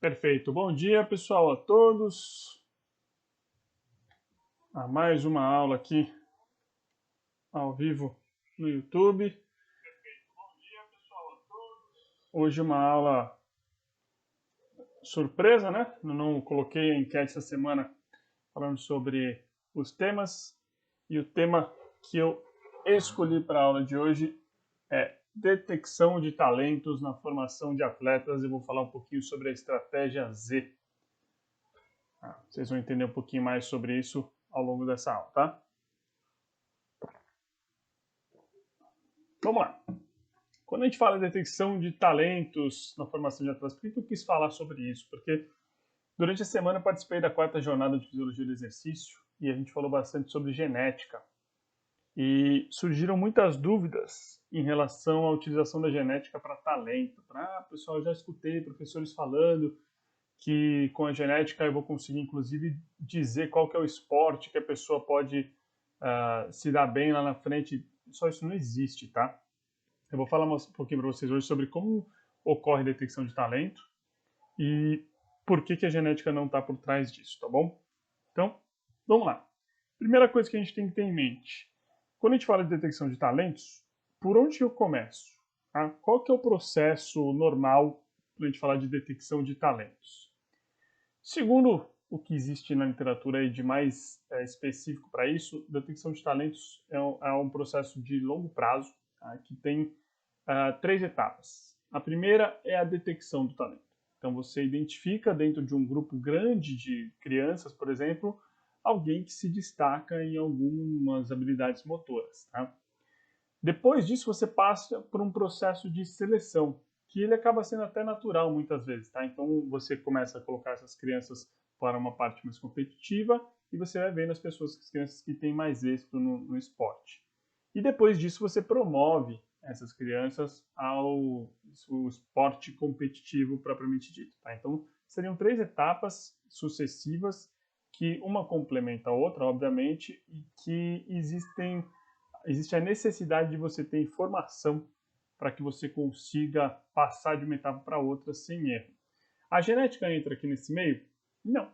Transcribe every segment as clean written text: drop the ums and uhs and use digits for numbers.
Perfeito. Bom dia, pessoal, a todos. A mais uma aula aqui ao vivo no YouTube. Hoje uma aula surpresa, né? Eu não coloquei a enquete essa semana falando sobre os temas. E o tema que eu escolhi para a aula de hoje é detecção de talentos na formação de atletas. Eu vou falar um pouquinho sobre a estratégia Z. Vocês vão entender um pouquinho mais sobre isso ao longo dessa aula, tá? Vamos lá. Quando a gente fala de detecção de talentos na formação de atletas, por que eu quis falar sobre isso? Porque durante a semana eu participei da 4ª jornada de Fisiologia do Exercício e a gente falou bastante sobre genética. E surgiram muitas dúvidas em relação à utilização da genética para talento. Pessoal, eu já escutei professores falando que com a genética eu vou conseguir, inclusive, dizer qual que é o esporte que a pessoa pode se dar bem lá na frente. Só isso não existe, tá? Eu vou falar um pouquinho para vocês hoje sobre como ocorre a detecção de talento e por que a genética não está por trás disso, tá bom? Então, vamos lá. Primeira coisa que a gente tem que ter em mente. Quando a gente fala de detecção de talentos, por onde eu começo? Tá? Qual que é o processo normal para a gente falar de detecção de talentos? Segundo o que existe na literatura aí de mais específico para isso, detecção de talentos é um processo de longo prazo, tá? Que tem 3 etapas. A primeira é a detecção do talento. Então você identifica dentro de um grupo grande de crianças, por exemplo, alguém que se destaca em algumas habilidades motoras. Tá? Depois disso você passa por um processo de seleção, que ele acaba sendo até natural muitas vezes. Tá? Então você começa a colocar essas crianças para uma parte mais competitiva e você vai vendo as crianças que têm mais êxito no esporte. E depois disso você promove essas crianças ao esporte competitivo propriamente dito. Tá? Então, seriam 3 etapas sucessivas que uma complementa a outra, obviamente, e que existe a necessidade de você ter informação para que você consiga passar de uma etapa para outra sem erro. A genética entra aqui nesse meio? Não.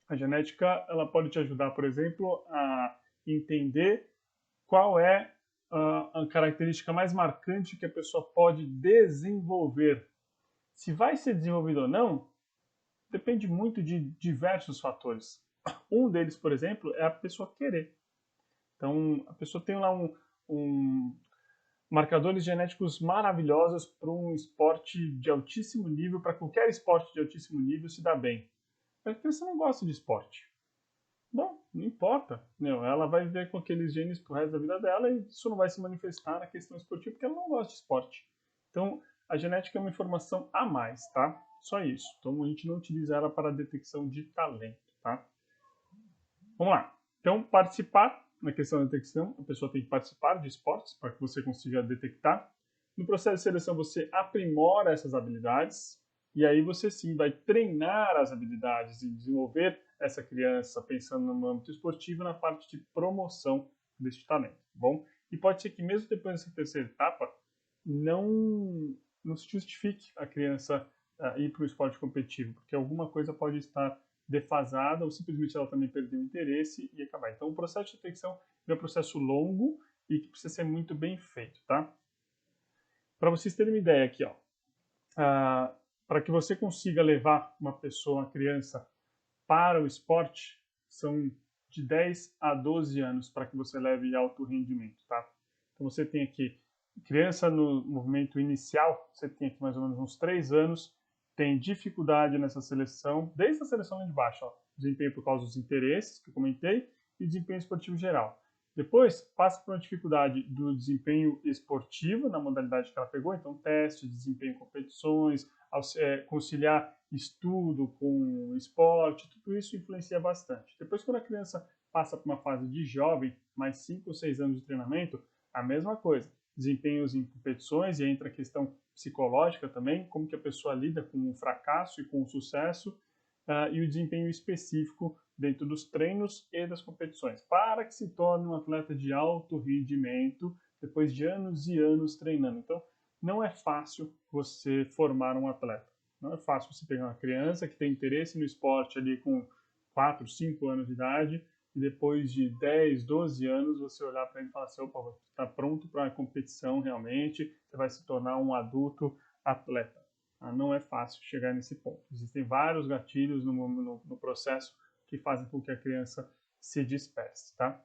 A genética ela pode te ajudar, por exemplo, a entender qual é a característica mais marcante que a pessoa pode desenvolver. Se vai ser desenvolvido ou não, depende muito de diversos fatores. Um deles, por exemplo, é a pessoa querer. Então, a pessoa tem lá um marcadores genéticos maravilhosos para um esporte de altíssimo nível, para qualquer esporte de altíssimo nível se dá bem. Mas a pessoa não gosta de esporte. Bom, não importa. Não, ela vai viver com aqueles genes pro resto da vida dela e isso não vai se manifestar na questão esportiva porque ela não gosta de esporte. Então, a genética é uma informação a mais, tá? Só isso. Então, a gente não utiliza ela para a detecção de talento, tá? Vamos lá. Então, participar na questão da detecção, a pessoa tem que participar de esportes para que você consiga detectar. No processo de seleção, você aprimora essas habilidades e aí você sim vai treinar as habilidades e desenvolver essa criança pensando no âmbito esportivo na parte de promoção deste talento, tá bom? E pode ser que mesmo depois dessa terceira etapa não se justifique a criança ir para o esporte competitivo, porque alguma coisa pode estar defasada ou simplesmente ela também perdeu o interesse e acabar. Então o processo de detecção é um processo longo e que precisa ser muito bem feito, tá? Para vocês terem uma ideia aqui, ó, para que você consiga levar uma pessoa, uma criança, para o esporte, são de 10 a 12 anos para que você leve alto rendimento, tá? Então você tem aqui criança no movimento inicial, você tem aqui mais ou menos uns 3 anos, tem dificuldade nessa seleção, desde a seleção de baixo, ó, desempenho por causa dos interesses que eu comentei e desempenho esportivo geral. Depois passa por uma dificuldade do desempenho esportivo na modalidade que ela pegou, então teste, desempenho em competições, conciliar estudo com esporte, tudo isso influencia bastante. Depois, quando a criança passa por uma fase de jovem, mais 5 ou 6 anos de treinamento, a mesma coisa. Desempenhos em competições e entra a questão psicológica também, como que a pessoa lida com o fracasso e com o sucesso, e o desempenho específico dentro dos treinos e das competições, para que se torne um atleta de alto rendimento depois de anos e anos treinando. Então, não é fácil você formar um atleta. Não é fácil você pegar uma criança que tem interesse no esporte ali com 4, 5 anos de idade e depois de 10, 12 anos você olhar para ele e falar assim, opa, você está pronto para a competição realmente, você vai se tornar um adulto atleta. Não é fácil chegar nesse ponto. Existem vários gatilhos no processo que fazem com que a criança se disperse, tá?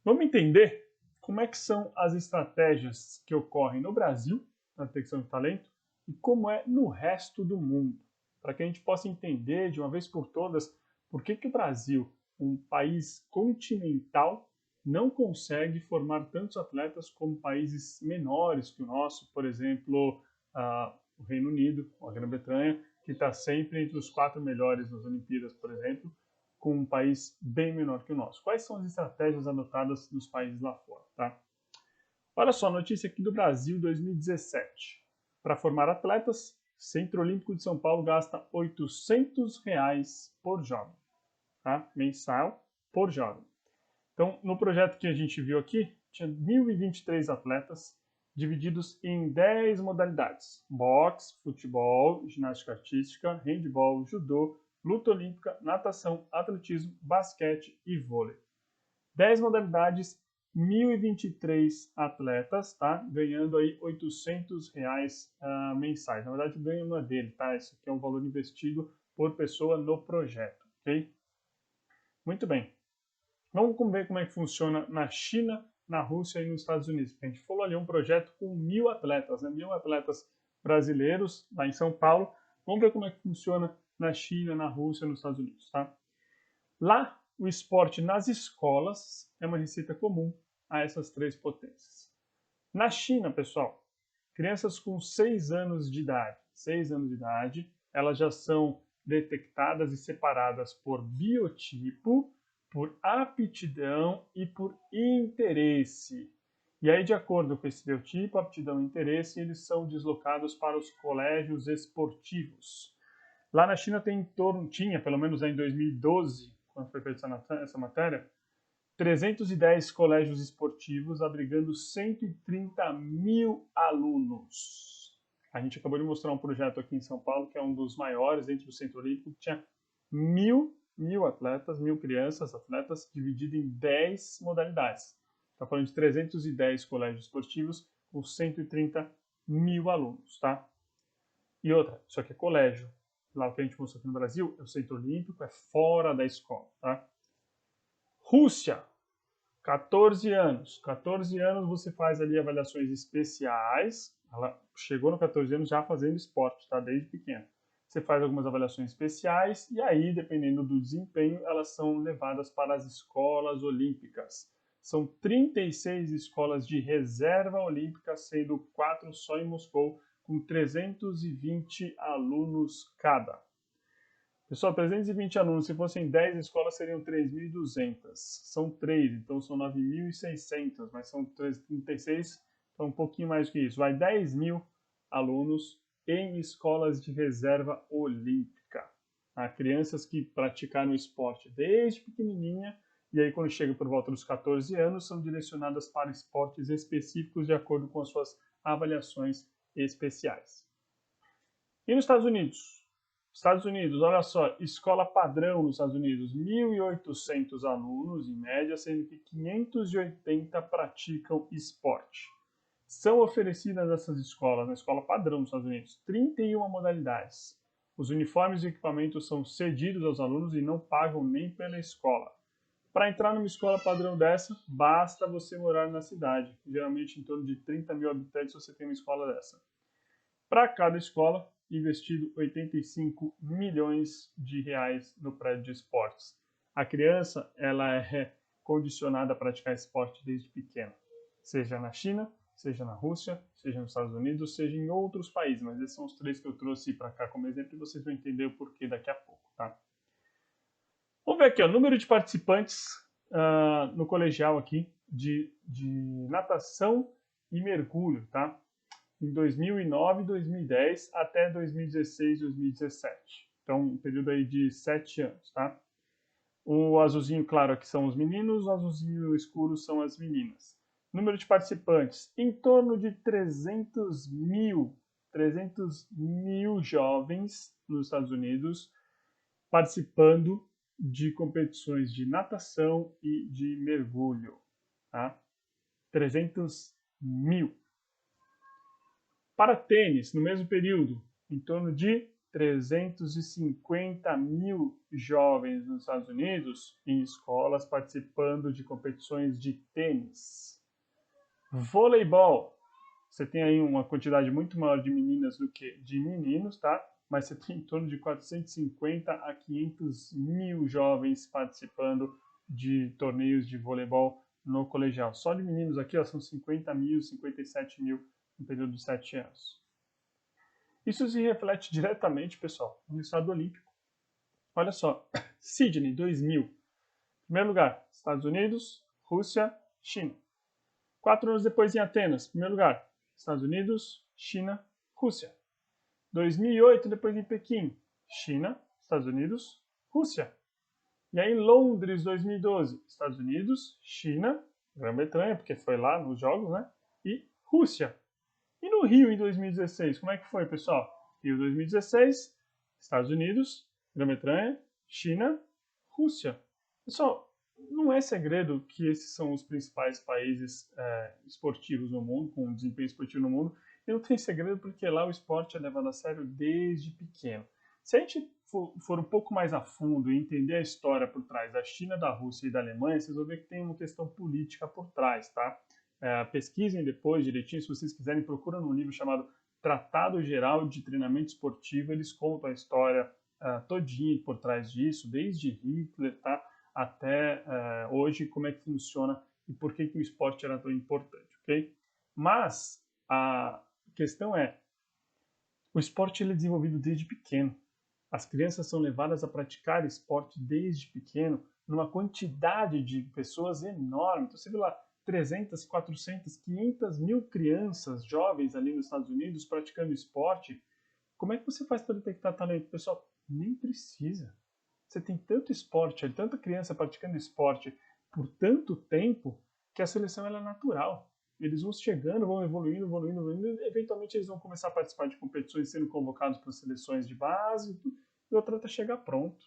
Vamos entender como é que são as estratégias que ocorrem no Brasil na detecção de talento e como é no resto do mundo, para que a gente possa entender de uma vez por todas por que o Brasil, um país continental, não consegue formar tantos atletas como países menores que o nosso, por exemplo, o Reino Unido, a Grã-Bretanha, que está sempre entre os 4 melhores nas Olimpíadas, por exemplo, com um país bem menor que o nosso. Quais são as estratégias adotadas nos países lá fora, tá? Olha só, notícia aqui do Brasil 2017. Para formar atletas, Centro Olímpico de São Paulo gasta R$ 800 por jovem, tá? Mensal por jovem. Então, no projeto que a gente viu aqui, tinha 1.023 atletas, divididos em 10 modalidades: boxe, futebol, ginástica artística, handebol, judô, luta olímpica, natação, atletismo, basquete e vôlei. 10 modalidades, 1.023 atletas, tá? Ganhando aí R$ 800 mensais. Na verdade, o ganho não é dele, tá? Esse aqui é um valor investido por pessoa no projeto, ok? Muito bem. Vamos ver como é que funciona na China, na Rússia e nos Estados Unidos. A gente falou ali um projeto com 1.000 atletas, né? 1.000 atletas brasileiros lá em São Paulo. Vamos ver como é que funciona na China, na Rússia e nos Estados Unidos, tá? Lá, o esporte nas escolas é uma receita comum a essas 3 potências. Na China, pessoal, crianças com 6 anos de idade, elas já são detectadas e separadas por biotipo, por aptidão e por interesse. E aí, de acordo com esse biotipo, aptidão e interesse, eles são deslocados para os colégios esportivos. Lá na China tinha, pelo menos em 2012, quando foi feita essa matéria, 310 colégios esportivos abrigando 130 mil alunos. A gente acabou de mostrar um projeto aqui em São Paulo, que é um dos maiores dentro do Centro Olímpico, que tinha mil atletas, 1.000 crianças, atletas, dividido em 10 modalidades. Está falando de 310 colégios esportivos com 130 mil alunos, tá? E outra, isso aqui é colégio. Lá o que a gente mostrou aqui no Brasil é o Centro Olímpico, é fora da escola, tá? Rússia, 14 anos. 14 anos você faz ali avaliações especiais. Ela chegou no 14 anos já fazendo esporte, tá? Desde pequena. Você faz algumas avaliações especiais e aí, dependendo do desempenho, elas são levadas para as escolas olímpicas. São 36 escolas de reserva olímpica, sendo 4 só em Moscou, com 320 alunos cada. Pessoal, 320 alunos, se fossem 10 escolas, seriam 3.200. São 3, então são 9.600, mas são 36, então um pouquinho mais do que isso. Vai 10.000 alunos em escolas de reserva olímpica. Há crianças que praticaram esporte desde pequenininha, e aí quando chega por volta dos 14 anos, são direcionadas para esportes específicos de acordo com as suas avaliações especiais. E nos Estados Unidos? Estados Unidos, olha só, escola padrão nos Estados Unidos, 1.800 alunos em média, sendo que 580 praticam esporte. São oferecidas essas escolas, na escola padrão nos Estados Unidos, 31 modalidades. Os uniformes e equipamentos são cedidos aos alunos e não pagam nem pela escola. Para entrar numa escola padrão dessa, basta você morar na cidade. Geralmente em torno de 30 mil habitantes você tem uma escola dessa. Para cada escola, investido 85 milhões de reais no prédio de esportes. A criança ela é condicionada a praticar esporte desde pequena, seja na China, seja na Rússia, seja nos Estados Unidos, seja em outros países, mas esses são os 3 que eu trouxe para cá como exemplo e vocês vão entender o porquê daqui a pouco, tá? Vamos ver aqui, o número de participantes no colegial aqui de natação e mergulho, tá? Em 2009, 2010 até 2016, 2017. Então, um período aí de 7 anos, tá? O azulzinho claro aqui são os meninos, o azulzinho escuro são as meninas. Número de participantes, em torno de 300 mil 300 mil jovens nos Estados Unidos participando de competições de natação e de mergulho. Tá? 300 mil. Para tênis, no mesmo período, em torno de 350 mil jovens nos Estados Unidos em escolas participando de competições de tênis. Voleibol, você tem aí uma quantidade muito maior de meninas do que de meninos, tá? Mas você tem em torno de 450 a 500 mil jovens participando de torneios de voleibol no colegial. Só de meninos aqui, ó, são 50 mil, 57 mil no período de 7 anos. Isso se reflete diretamente, pessoal, no estado olímpico. Olha só, Sydney 2000. Primeiro lugar, Estados Unidos, Rússia, China. 4 anos depois em Atenas, primeiro lugar, Estados Unidos, China, Rússia. 2008, depois em Pequim, China, Estados Unidos, Rússia. E aí em Londres, 2012, Estados Unidos, China, Grã-Bretanha, porque foi lá nos jogos, né? E Rússia. E no Rio, em 2016, como é que foi, pessoal? Rio 2016, Estados Unidos, Grã-Bretanha, China, Rússia. Pessoal, não é segredo que esses são os principais países esportivos no mundo, com desempenho esportivo no mundo. E não tem segredo porque lá o esporte é levado a sério desde pequeno. Se a gente for um pouco mais a fundo e entender a história por trás da China, da Rússia e da Alemanha, vocês vão ver que tem uma questão política por trás, tá? Pesquisem depois direitinho, se vocês quiserem, procura num livro chamado Tratado Geral de Treinamento Esportivo, eles contam a história todinha por trás disso, desde Hitler, tá? Até hoje, como é que funciona e por que o esporte era tão importante, ok? Mas a questão é, o esporte ele é desenvolvido desde pequeno. As crianças são levadas a praticar esporte desde pequeno, numa quantidade de pessoas enorme. Então você vê lá 300, 400, 500 mil crianças jovens ali nos Estados Unidos praticando esporte. Como é que você faz para detectar talento? Pessoal, nem precisa. Você tem tanto esporte, tanta criança praticando esporte por tanto tempo que a seleção ela é natural. Eles vão chegando, vão evoluindo, e eventualmente eles vão começar a participar de competições, sendo convocados para seleções de base, e o atleta chega pronto.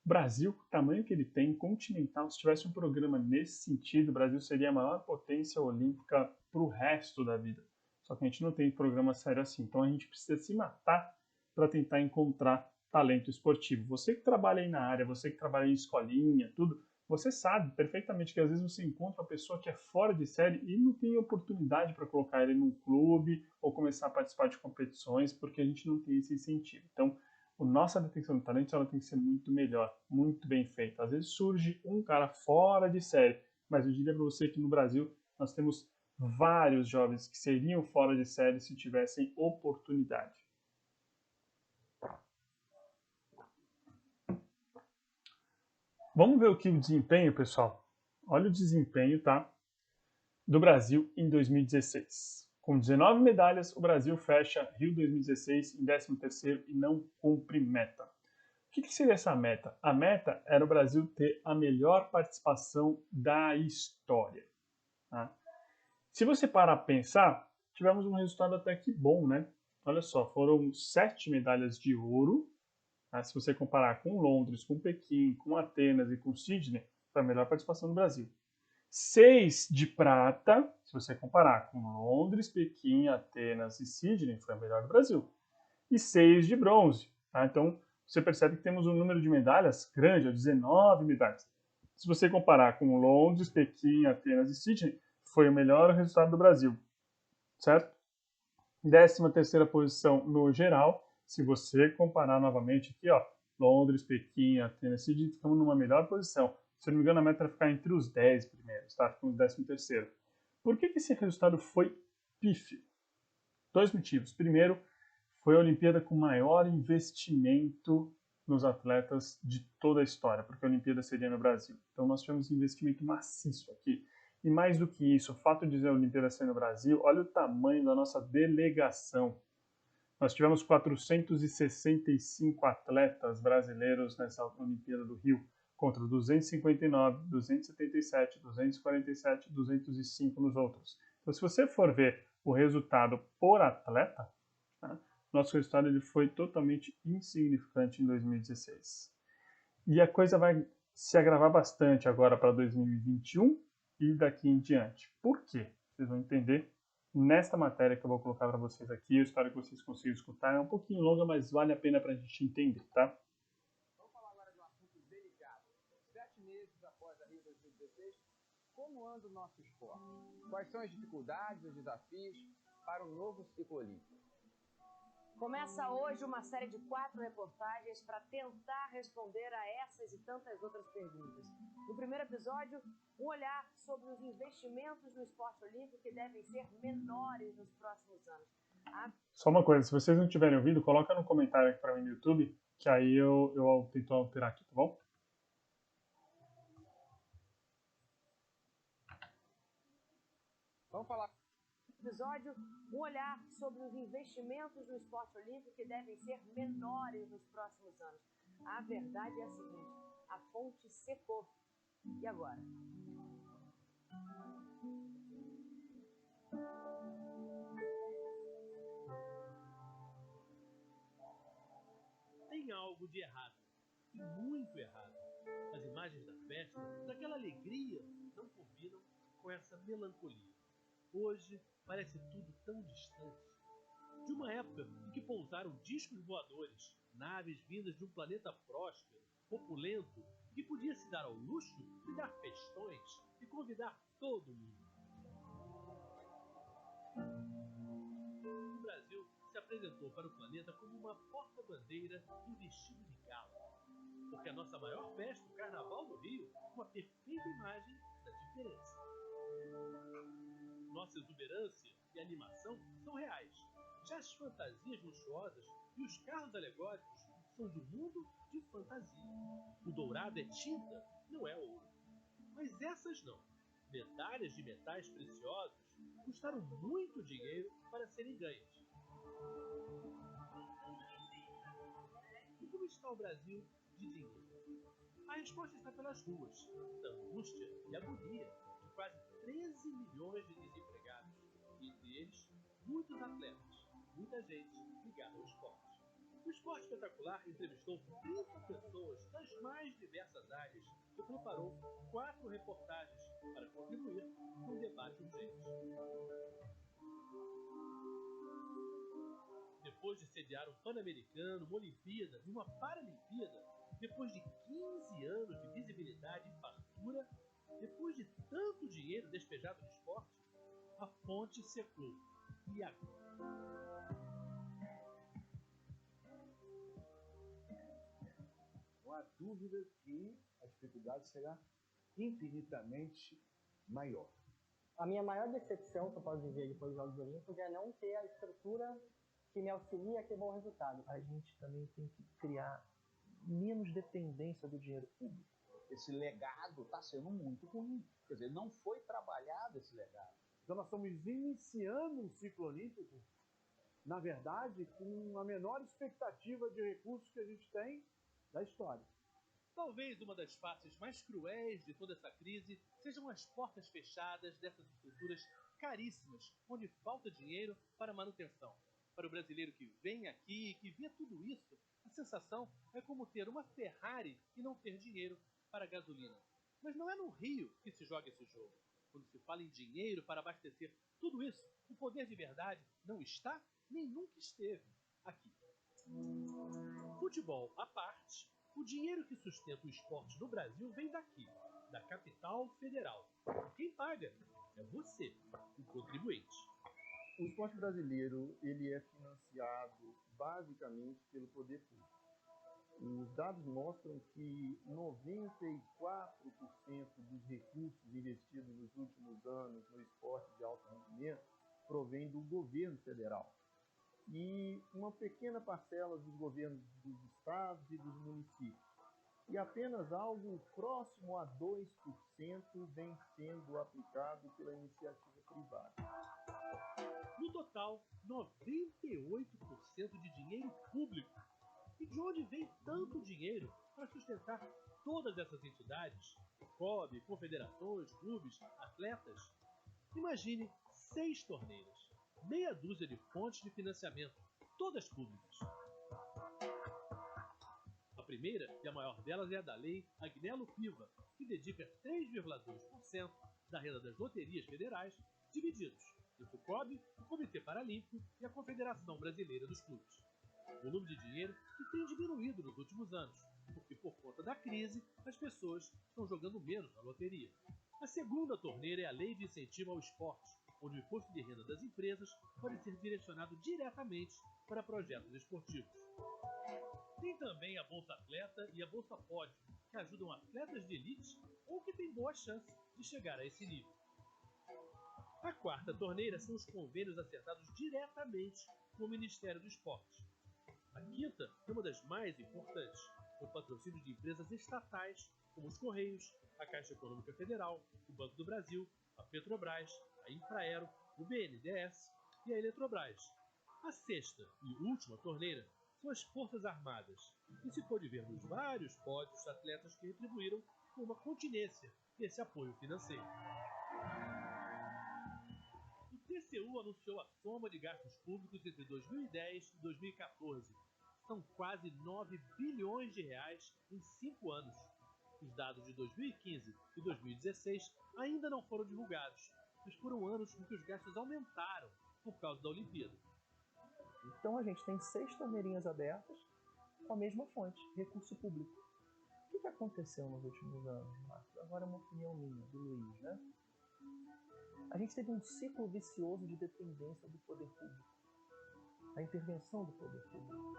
O Brasil, com o tamanho que ele tem, continental, se tivesse um programa nesse sentido, o Brasil seria a maior potência olímpica para o resto da vida. Só que a gente não tem programa sério assim. Então a gente precisa se matar para tentar encontrar talento esportivo. Você que trabalha aí na área, você que trabalha em escolinha, tudo, você sabe perfeitamente que às vezes você encontra uma pessoa que é fora de série e não tem oportunidade para colocar ele num clube ou começar a participar de competições porque a gente não tem esse incentivo. Então, a nossa detecção de talentos ela tem que ser muito melhor, muito bem feita. Às vezes surge um cara fora de série, mas eu diria para você que no Brasil nós temos vários jovens que seriam fora de série se tivessem oportunidade. Vamos ver o que o desempenho, pessoal. Olha o desempenho, tá? Do Brasil em 2016. Com 19 medalhas, o Brasil fecha Rio 2016 em 13º e não cumpre meta. O que seria essa meta? A meta era o Brasil ter a melhor participação da história. Tá? Se você parar a pensar, tivemos um resultado até que bom, né? Olha só, foram 7 medalhas de ouro. Tá? Se você comparar com Londres, com Pequim, com Atenas e com Sydney, foi a melhor participação do Brasil. 6 de prata, se você comparar com Londres, Pequim, Atenas e Sydney, foi a melhor do Brasil. E 6 de bronze. Tá? Então, você percebe que temos um número de medalhas grande, 19 medalhas. Se você comparar com Londres, Pequim, Atenas e Sydney, foi o melhor resultado do Brasil, certo? 13ª posição no geral, se você comparar novamente aqui, ó, Londres, Pequim, Atenas e Sydney, ficamos numa melhor posição. Se eu não me engano, a meta era ficar entre os 10 primeiros, tá? Ficamos 13º. Por que esse resultado foi pífio? 2 motivos. Primeiro, foi a Olimpíada com maior investimento nos atletas de toda a história, porque a Olimpíada seria no Brasil. Então nós tivemos um investimento maciço aqui. E mais do que isso, o fato de a Olimpíada ser no Brasil, olha o tamanho da nossa delegação. Nós tivemos 465 atletas brasileiros nessa Olimpíada do Rio, contra 259, 277, 247, 205 nos outros. Então se você for ver o resultado por atleta, Tá? Nosso resultado ele foi totalmente insignificante em 2016. E a coisa vai se agravar bastante agora para 2021 e daqui em diante. Por quê? Vocês vão entender nesta matéria que eu vou colocar para vocês aqui. Eu espero que vocês consigam escutar. É um pouquinho longa, mas vale a pena para a gente entender, tá? Vamos falar agora de um assunto delicado. 7 meses após a Rio 2016, como anda o nosso esporte? Quais são as dificuldades, os desafios para o novo ciclo olímpico? Começa hoje uma série de 4 reportagens para tentar responder a essas e tantas outras perguntas. No primeiro episódio, um olhar sobre os investimentos no esporte olímpico que devem ser menores nos próximos anos. Só uma coisa, se vocês não tiverem ouvido, coloca no comentário aqui para mim no YouTube, que aí eu tento alterar aqui, tá bom? Vamos falar. Episódio, um olhar sobre os investimentos no esporte olímpico que devem ser menores nos próximos anos. A verdade é a seguinte: a fonte secou. E agora? Tem algo de errado, e muito errado. As imagens da festa, daquela alegria, não combinam com essa melancolia. Hoje parece tudo tão distante. De uma época em que pousaram discos voadores, naves vindas de um planeta próspero, opulento, que podia se dar ao luxo de dar festões e convidar todo mundo. O Brasil se apresentou para o planeta como uma porta-bandeira em vestido de gala. Porque a nossa maior festa, o Carnaval do Rio, é uma perfeita imagem da diferença. Nossa exuberância e animação são reais. Já as fantasias luxuosas e os carros alegóricos são de um mundo de fantasia. O dourado é tinta, não é ouro. Mas essas não. Medalhas de metais preciosos custaram muito dinheiro para serem ganhas. E como está o Brasil de dinheiro? A resposta está pelas ruas, da angústia e agonia de quase 13 milhões de desempregados, e entre eles, muitos atletas, muita gente ligada ao esporte. O Esporte Espetacular entrevistou 30 pessoas das mais diversas áreas e preparou 4 reportagens para contribuir com o debate urgente. Depois de sediar um Pan-Americano, uma Olimpíada e uma Paralimpíada, depois de 15 anos de visibilidade e fartura, depois de tanto dinheiro despejado no esporte, a fonte secou. E agora? Não há dúvida que a dificuldade será infinitamente maior. A minha maior decepção, que eu posso dizer depois dos Jogos Olímpicos, é não ter a estrutura que me auxilia a ter bom resultado. A gente também tem que criar menos dependência do dinheiro público. Esse legado está sendo muito ruim. Quer dizer, não foi trabalhado esse legado. Então nós estamos iniciando um ciclo olímpico, na verdade, com a menor expectativa de recursos que a gente tem da história. Talvez uma das faces mais cruéis de toda essa crise sejam as portas fechadas dessas estruturas caríssimas, onde falta dinheiro para manutenção. Para o brasileiro que vem aqui e que vê tudo isso, a sensação é como ter uma Ferrari e não ter dinheiro para gasolina. Mas não é no Rio que se joga esse jogo. Quando se fala em dinheiro para abastecer tudo isso, o poder de verdade não está nem nunca esteve aqui. Futebol à parte, o dinheiro que sustenta o esporte no Brasil vem daqui, da capital federal. Quem paga é você, o contribuinte. O esporte brasileiro ele é financiado basicamente pelo poder público. Os dados mostram que 94% dos recursos investidos nos últimos anos no esporte de alto rendimento provém do governo federal. E uma pequena parcela dos governos dos estados e dos municípios. E apenas algo próximo a 2% vem sendo aplicado pela iniciativa privada. No total, 98% de dinheiro público. E de onde vem tanto dinheiro para sustentar todas essas entidades? COB, confederações, clubes, atletas? Imagine 6 torneiras, meia dúzia de fontes de financiamento, todas públicas. A primeira e a maior delas é a da Lei Agnello Piva, que dedica 3,2% da renda das loterias federais, divididos entre o COB, o Comitê Paralímpico e a Confederação Brasileira dos Clubes. Volume de dinheiro que tem diminuído nos últimos anos, porque por conta da crise, as pessoas estão jogando menos na loteria. A segunda torneira é a Lei de Incentivo ao Esporte, onde o imposto de renda das empresas pode ser direcionado diretamente para projetos esportivos. Tem também a Bolsa Atleta e a Bolsa Pódio, que ajudam atletas de elite ou que têm boa chance de chegar a esse nível. A quarta torneira são os convênios acertados diretamente com o Ministério do Esporte. A quinta é uma das mais importantes, com patrocínio de empresas estatais, como os Correios, a Caixa Econômica Federal, o Banco do Brasil, a Petrobras, a Infraero, o BNDES e a Eletrobras. A sexta e última torneira são as Forças Armadas, e se pode ver nos vários pódios atletas que retribuíram com uma continência esse apoio financeiro. O TCU anunciou a soma de gastos públicos entre 2010 e 2014. São quase 9 bilhões de reais em 5 anos. Os dados de 2015 e 2016 ainda não foram divulgados, mas foram anos em que os gastos aumentaram por causa da Olimpíada. Então a gente tem 6 torneirinhas abertas com a mesma fonte, recurso público. O que aconteceu nos últimos anos, Marcos? Agora é uma opinião minha, do Luiz, né? A gente teve um ciclo vicioso de dependência do poder público, a intervenção do poder público.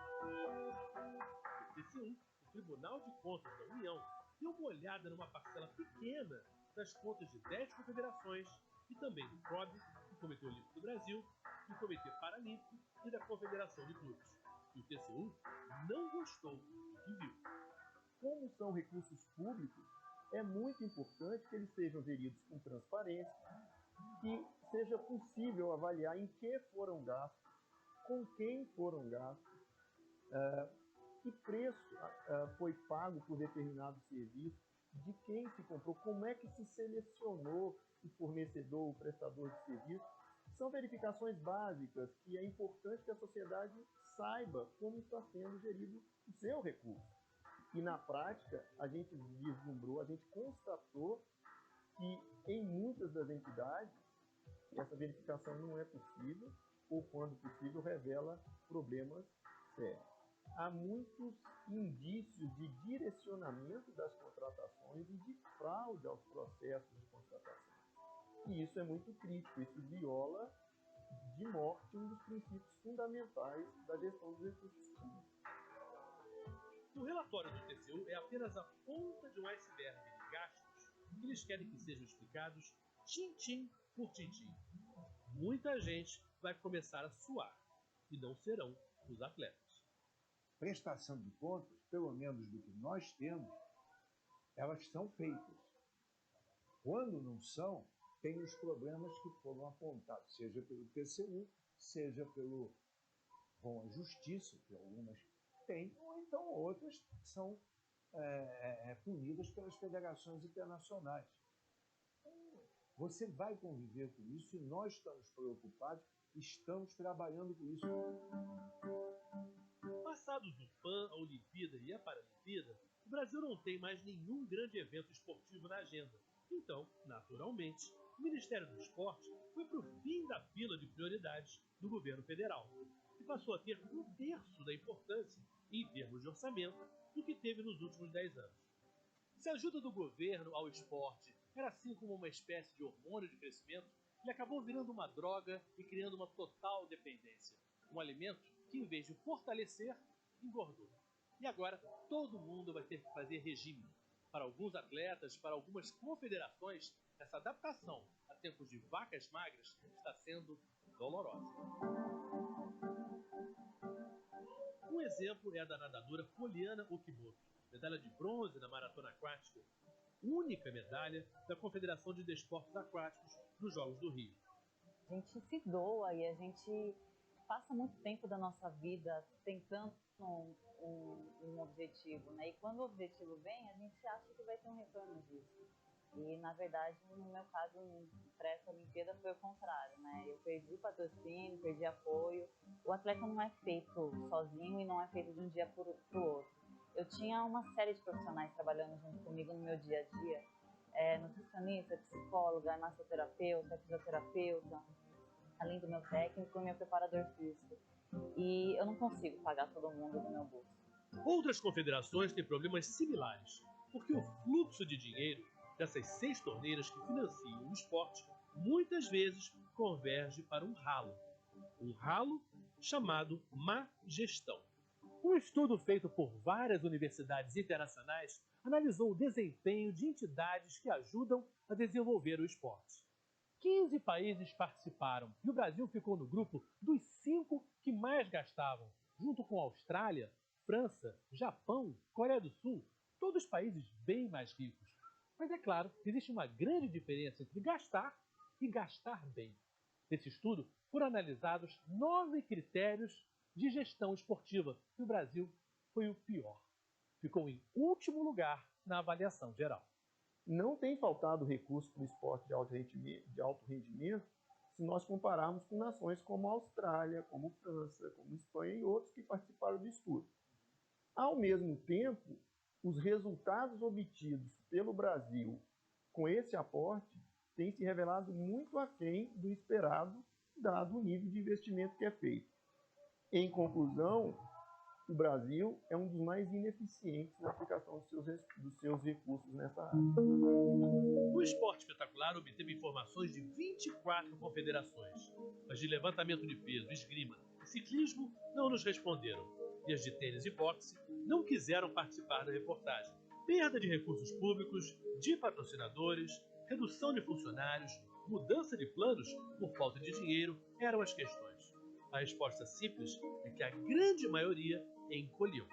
O TCU, o Tribunal de Contas da União, deu uma olhada numa parcela pequena das contas de 10 confederações e também do COB, do Comitê Olímpico do Brasil, do Comitê Paralímpico e da Confederação de Clubes. E o TCU não gostou do que viu. Como são recursos públicos, é muito importante que eles sejam geridos com transparência, que seja possível avaliar em que foram gastos, com quem foram gastos, que preço foi pago por determinado serviço, de quem se comprou, como é que se selecionou o fornecedor, o prestador de serviço. São verificações básicas que é importante que a sociedade saiba como está sendo gerido o seu recurso. E na prática, a gente vislumbrou, a gente constatou que em muitas das entidades essa verificação não é possível, ou quando possível revela problemas sérios. Há muitos indícios de direcionamento das contratações e de fraude aos processos de contratação. E isso é muito crítico, isso viola de morte um dos princípios fundamentais da gestão dos recursos públicos. O relatório do TCU é apenas a ponta de um iceberg de gastos que eles querem que sejam explicados tintim por tintim. Muita gente vai começar a suar, e não serão os atletas. Prestação de contas, pelo menos do que nós temos, elas são feitas. Quando não são, tem os problemas que foram apontados, seja pelo TCU, seja com a Justiça, que algumas têm, ou então outras são punidas pelas federações internacionais. Você vai conviver com isso e nós estamos preocupados, estamos trabalhando com isso. Passados o PAN, a Olimpíada e a Paralimpíada, o Brasil não tem mais nenhum grande evento esportivo na agenda. Então, naturalmente, o Ministério do Esporte foi para o fim da fila de prioridades do governo federal e passou a ter 1/3 da importância, em termos de orçamento, do que teve nos últimos 10 anos. Se a ajuda do governo ao esporte era assim como uma espécie de hormônio de crescimento, ele acabou virando uma droga e criando uma total dependência. Um alimento que, em vez de fortalecer, engordou. E agora todo mundo vai ter que fazer regime. Para alguns atletas, para algumas confederações, essa adaptação a tempos de vacas magras está sendo dolorosa. Um exemplo é a da nadadora Poliana Okimoto, medalha de bronze na maratona aquática, única medalha da Confederação de Desportos Aquáticos nos Jogos do Rio. A gente se doa e a gente passa muito tempo da nossa vida tentando um objetivo, né? E quando o objetivo vem, a gente acha que vai ter um retorno disso. E, na verdade, no meu caso, para essa Olimpíada foi o contrário, né? Eu perdi patrocínio, perdi apoio. O atleta não é feito sozinho e não é feito de um dia para o outro. Eu tinha uma série de profissionais trabalhando junto comigo no meu dia a dia. Nutricionista, psicóloga, massoterapeuta, fisioterapeuta, além do meu técnico e meu preparador físico. E eu não consigo pagar todo mundo do meu bolso. Outras confederações têm problemas similares, porque o fluxo de dinheiro dessas 6 torneiras que financiam o esporte muitas vezes converge para um ralo chamado má gestão. Um estudo feito por várias universidades internacionais analisou o desempenho de entidades que ajudam a desenvolver o esporte. 15 países participaram e o Brasil ficou no grupo dos 5 que mais gastavam, junto com Austrália, França, Japão, Coreia do Sul, todos países bem mais ricos. Mas é claro, existe uma grande diferença entre gastar e gastar bem. Nesse estudo, foram analisados 9 critérios de gestão esportiva e o Brasil foi o pior. Ficou em último lugar na avaliação geral. Não tem faltado recurso para o esporte de alto rendimento se nós compararmos com nações como a Austrália, como França, como Espanha e outros que participaram do estudo. Ao mesmo tempo, os resultados obtidos pelo Brasil com esse aporte têm se revelado muito aquém do esperado, dado o nível de investimento que é feito. Em conclusão, o Brasil é um dos mais ineficientes na aplicação dos seus recursos nessa área. O esporte espetacular obteve informações de 24 confederações, mas de levantamento de peso, esgrima e ciclismo não nos responderam. E as de tênis e boxe não quiseram participar da reportagem. Perda de recursos públicos, de patrocinadores, redução de funcionários, mudança de planos por falta de dinheiro eram as questões. A resposta simples é que a grande maioria encolheu.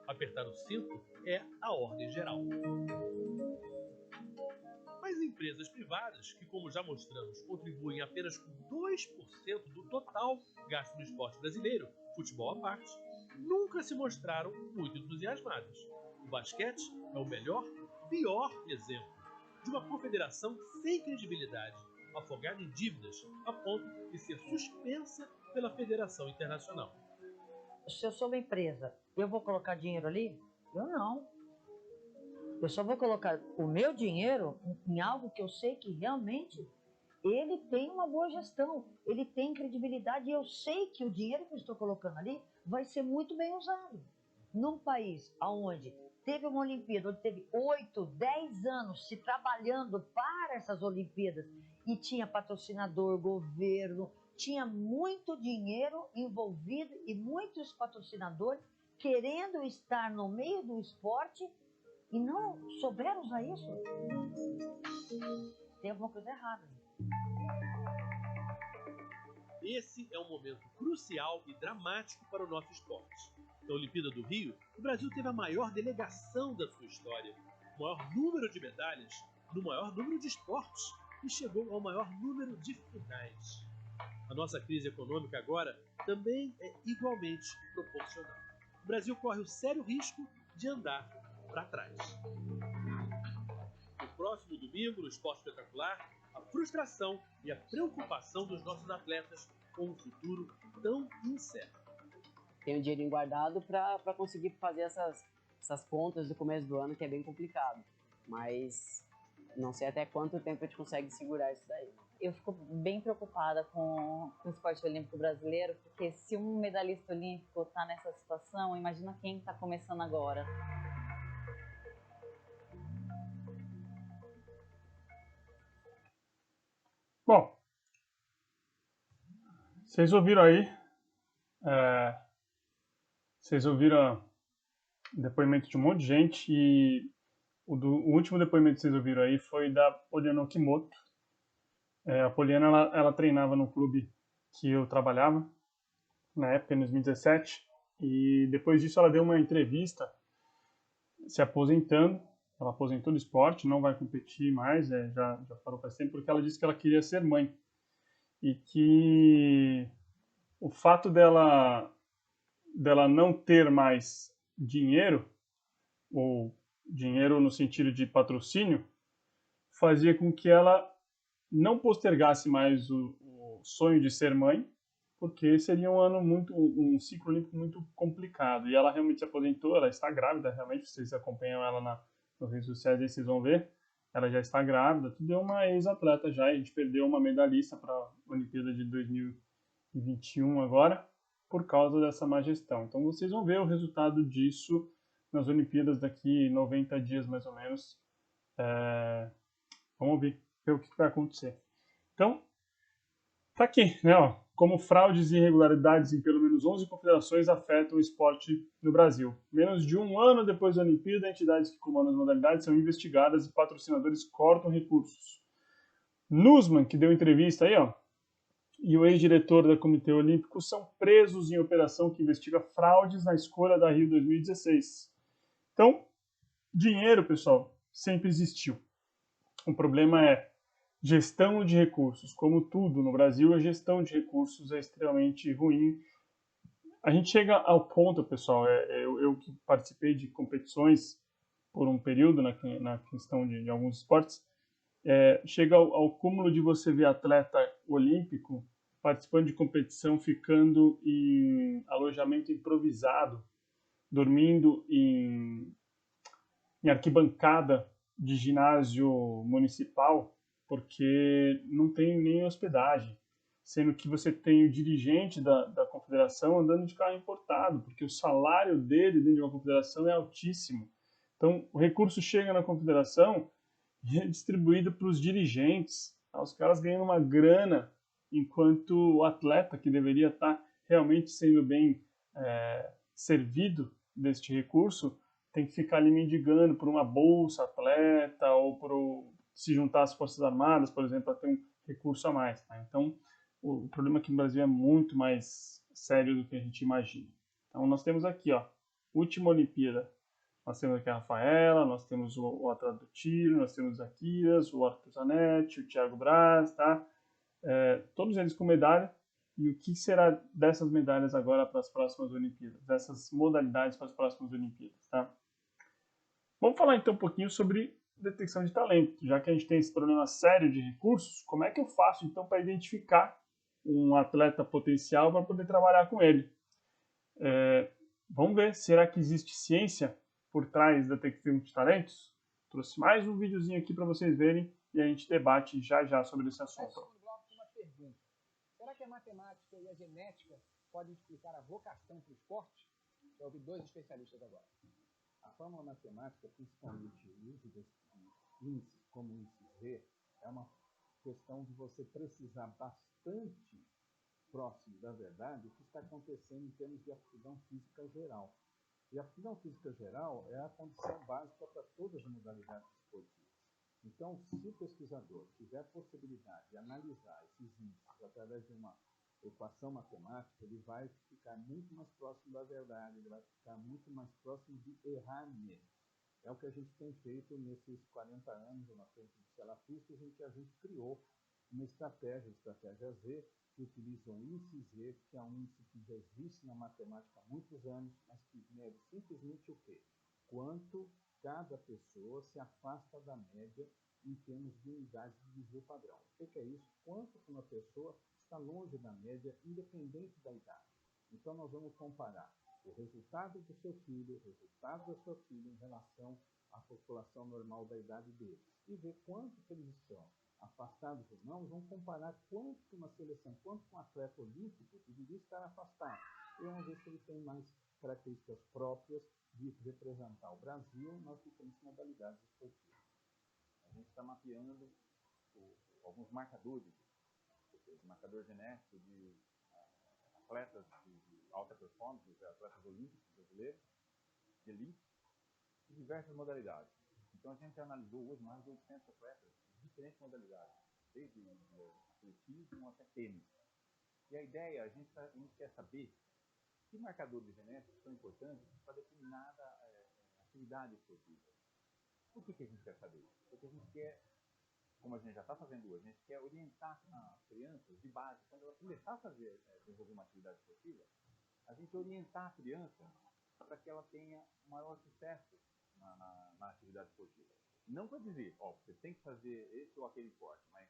Apertar o cinto é a ordem geral. Mas empresas privadas, que como já mostramos, contribuem apenas com 2% do total gasto no esporte brasileiro, futebol à parte, nunca se mostraram muito entusiasmadas. O basquete é o pior exemplo de uma confederação sem credibilidade, afogada em dívidas, a ponto de ser suspensa pela Federação Internacional. Se eu sou uma empresa, eu vou colocar dinheiro ali? Eu não. Eu só vou colocar o meu dinheiro em algo que eu sei que realmente ele tem uma boa gestão, ele tem credibilidade e eu sei que o dinheiro que eu estou colocando ali vai ser muito bem usado. Num país onde teve uma Olimpíada, onde teve 8, 10 anos se trabalhando para essas Olimpíadas e tinha patrocinador, governo, tinha muito dinheiro envolvido e muitos patrocinadores querendo estar no meio do esporte e não souberam usar isso. Tem alguma coisa errada. Esse é um momento crucial e dramático para o nosso esporte. Na Olimpíada do Rio, o Brasil teve a maior delegação da sua história, o maior número de medalhas, no maior número de esportes e chegou ao maior número de finais. A nossa crise econômica agora também é igualmente proporcional. O Brasil corre o sério risco de andar para trás. No próximo domingo, no Esporte Espetacular, a frustração e a preocupação dos nossos atletas com um futuro tão incerto. Tenho dinheirinho guardado para conseguir fazer essas contas do começo do ano, que é bem complicado. Mas não sei até quanto tempo a gente consegue segurar isso daí. Eu fico bem preocupada com o esporte olímpico brasileiro, porque se um medalhista olímpico está nessa situação, imagina quem está começando agora. Bom, vocês ouviram aí, vocês ouviram o depoimento de um monte de gente e o último depoimento que vocês ouviram aí foi da Poliana Okimoto. A Poliana, ela treinava no clube que eu trabalhava, na época, em 2017, e depois disso ela deu uma entrevista se aposentando. Ela aposentou do esporte, não vai competir mais, já parou faz tempo, porque ela disse que ela queria ser mãe. E que o fato dela não ter mais dinheiro, ou dinheiro no sentido de patrocínio, fazia com que ela não postergasse mais o sonho de ser mãe, porque seria um ciclo olímpico muito complicado. E ela realmente se aposentou, ela está grávida, realmente, vocês acompanham ela nas redes sociais, aí vocês vão ver, ela já está grávida, tudo é uma ex-atleta já, e a gente perdeu uma medalhista para a Olimpíada de 2021 agora, por causa dessa má gestão. Então vocês vão ver o resultado disso nas Olimpíadas daqui 90 dias, mais ou menos. Vamos ver o que vai acontecer. Então, tá aqui, né? Ó, como fraudes e irregularidades em pelo menos 11 confederações afetam o esporte no Brasil. Menos de um ano depois da Olimpíada, entidades que comandam as modalidades são investigadas e patrocinadores cortam recursos. Nussmann, que deu entrevista aí, ó, e o ex-diretor do Comitê Olímpico são presos em operação que investiga fraudes na escolha da Rio 2016. Então, dinheiro, pessoal, sempre existiu. O problema é gestão de recursos. Como tudo no Brasil, a gestão de recursos é extremamente ruim. A gente chega ao ponto, pessoal, eu que participei de competições por um período na questão de alguns esportes, chega ao cúmulo de você ver atleta olímpico participando de competição, ficando em alojamento improvisado, dormindo em arquibancada de ginásio municipal, porque não tem nem hospedagem, sendo que você tem o dirigente da confederação andando de carro importado, porque o salário dele dentro de uma confederação é altíssimo. Então, o recurso chega na confederação e é distribuído para os dirigentes. Os caras ganham uma grana, enquanto o atleta, que deveria estar realmente sendo bem servido deste recurso, tem que ficar ali mendigando por uma bolsa atleta ou por se juntar às Forças Armadas, por exemplo, para ter um recurso a mais. Tá? Então, o problema aqui no Brasil é muito mais sério do que a gente imagina. Então, nós temos aqui, ó, última Olimpíada. Nós temos aqui a Rafaela, nós temos o atleta do tiro, nós temos o Zaquias, o Arthur Zanetti, o Thiago Braz, tá? Todos eles com medalha. E o que será dessas medalhas agora para as próximas Olimpíadas? Dessas modalidades para as próximas Olimpíadas, tá? Vamos falar então um pouquinho sobre detecção de talento. Já que a gente tem esse problema sério de recursos, como é que eu faço então para identificar um atleta potencial para poder trabalhar com ele? Vamos ver, será que existe ciência por trás da detecção de talentos? Trouxe mais um videozinho aqui para vocês verem e a gente debate já sobre esse assunto. Uma pergunta. Será que a matemática e a genética podem explicar a vocação para o esporte? Eu ouvi dois especialistas agora. A fórmula matemática, principalmente o uso desses índices, como o índice Z, é uma questão de você precisar bastante próximo da verdade o que está acontecendo em termos de aptidão física geral. E a aptidão física geral é a condição básica para todas as modalidades esportivas. Então, se o pesquisador tiver a possibilidade de analisar esses índices através de uma equação matemática, ele vai ficar muito mais próximo da verdade, ele vai ficar muito mais próximo de errar menos. É o que a gente tem feito nesses 40 anos na frente do Salafistas, em que a gente criou uma estratégia Z, que utiliza um índice Z, que é um índice que já existe na matemática há muitos anos, mas que mede simplesmente o quê? Quanto cada pessoa se afasta da média em termos de unidades de desvio padrão. O que é isso? Quanto uma pessoa está longe da média, independente da idade. Então, nós vamos comparar o resultado do seu filho, o resultado da sua filha em relação à população normal da idade deles e ver quanto que eles estão afastados ou não. Vamos comparar quanto uma seleção, quanto um atleta olímpico deveria estar afastado. E vamos ver se ele tem mais características próprias de representar o Brasil nas diferentes modalidades esportivas. A gente está mapeando alguns marcadores, marcador genético de atletas de alta performance, atletas olímpicos brasileiros, de elite, de diversas modalidades. Então a gente analisou hoje mais de 800 atletas de diferentes modalidades, desde atletismo até tênis. E a ideia, a gente quer saber que marcadores genéticos são importantes para determinada atividade esportiva. Por que a gente quer saber isso? Porque a gente quer, como a gente já está fazendo hoje, a gente quer orientar as crianças de base, quando ela começar a desenvolver uma atividade esportiva, a gente orientar a criança para que ela tenha maior sucesso na atividade esportiva. Não para dizer, ó, você tem que fazer esse ou aquele esporte, mas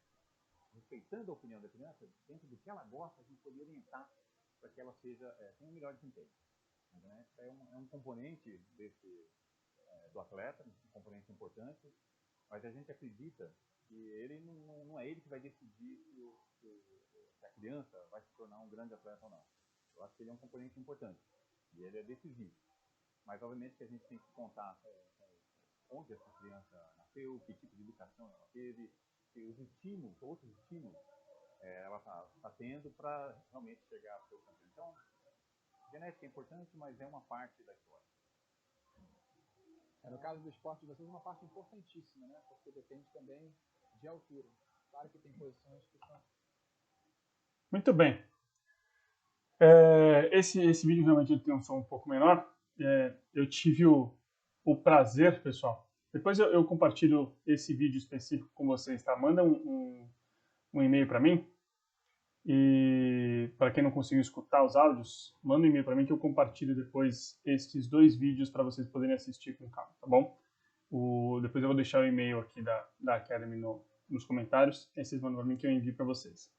respeitando a opinião da criança, dentro do que ela gosta, a gente poder orientar para que ela seja, tenha um melhor desempenho. A genética é um componente do atleta, um componente importante, mas a gente acredita que ele não é ele que vai decidir se a criança vai se tornar um grande atleta ou não. Eu acho que ele é um componente importante e ele é decisivo. Mas, obviamente, que a gente tem que contar onde essa criança nasceu, que tipo de educação ela teve, os estímulos, outros estímulos ela está tendo para realmente chegar ao seu campeão. Então, genética é importante, mas é uma parte da história. No caso do esporte de vocês, uma parte importantíssima, né? Porque depende também de altura. Claro que tem posições que são... Muito bem. Esse vídeo realmente tem um som um pouco menor. Eu tive o prazer, pessoal. Depois eu compartilho esse vídeo específico com vocês, tá? Manda um e-mail para mim. E para quem não conseguiu escutar os áudios, manda um e-mail para mim que eu compartilho depois estes 2 vídeos para vocês poderem assistir com calma, tá bom? Depois eu vou deixar o e-mail aqui da Academy nos comentários, e aí vocês mandam para mim que eu envio para vocês.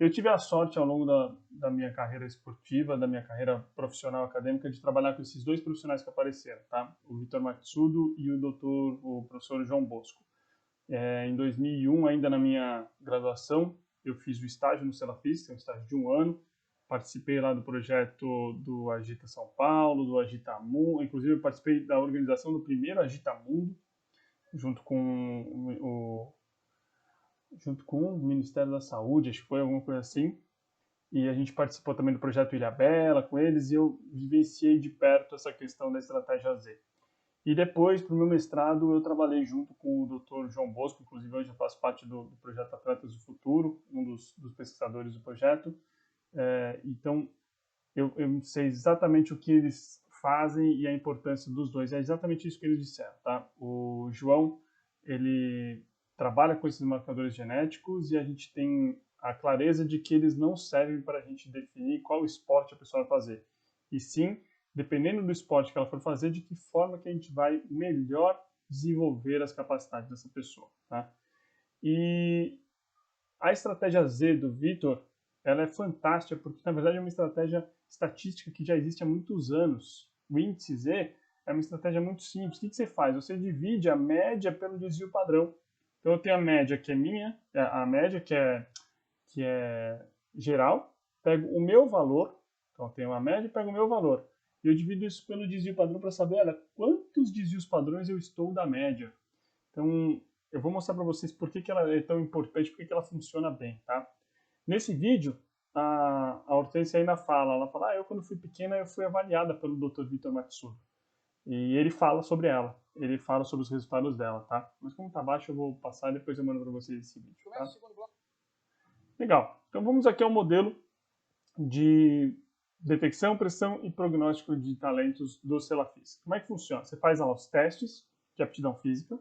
Eu tive a sorte ao longo da minha carreira esportiva, da minha carreira profissional acadêmica, de trabalhar com esses 2 profissionais que apareceram, tá? O Vitor Matsudo e o professor João Bosco. Em 2001, ainda na minha graduação, eu fiz o estágio no Celafis, é um estágio de 1 ano. Participei lá do projeto do Agita São Paulo, do Agita Mundo. Inclusive, eu participei da organização do primeiro Agita Mundo, junto com o Ministério da Saúde, acho que foi alguma coisa assim. E a gente participou também do projeto Ilhabela com eles, e eu vivenciei de perto essa questão da estratégia Z. E depois, para o meu mestrado, eu trabalhei junto com o Dr. João Bosco, inclusive hoje eu faço parte do projeto Atletas do Futuro, um dos pesquisadores do projeto. Então, eu sei exatamente o que eles fazem e a importância dos dois. É exatamente isso que eles disseram, tá? O João, ele trabalha com esses marcadores genéticos e a gente tem a clareza de que eles não servem para a gente definir qual esporte a pessoa vai fazer. E sim, dependendo do esporte que ela for fazer, de que forma que a gente vai melhor desenvolver as capacidades dessa pessoa, tá? E a estratégia Z do Vitor, ela é fantástica, porque na verdade é uma estratégia estatística que já existe há muitos anos. O índice Z é uma estratégia muito simples. O que você faz? Você divide a média pelo desvio padrão. Então eu tenho a média que é minha, a média que é geral, pego o meu valor, então eu tenho a média e pego o meu valor. E eu divido isso pelo desvio padrão para saber, olha, quantos desvios padrões eu estou da média. Então, eu vou mostrar para vocês por que ela é tão importante, por que ela funciona bem, tá? Nesse vídeo, a Hortência ainda fala, ela fala, eu quando fui pequena eu fui avaliada pelo Dr. Vitor Matsudo. E ele fala sobre ela, ele fala sobre os resultados dela, tá? Mas como tá baixo eu vou passar e depois eu mando para vocês esse vídeo, tá? Legal, então vamos aqui ao modelo de detecção, pressão e prognóstico de talentos do Celafis. Como é que funciona? Você faz lá os testes de aptidão física,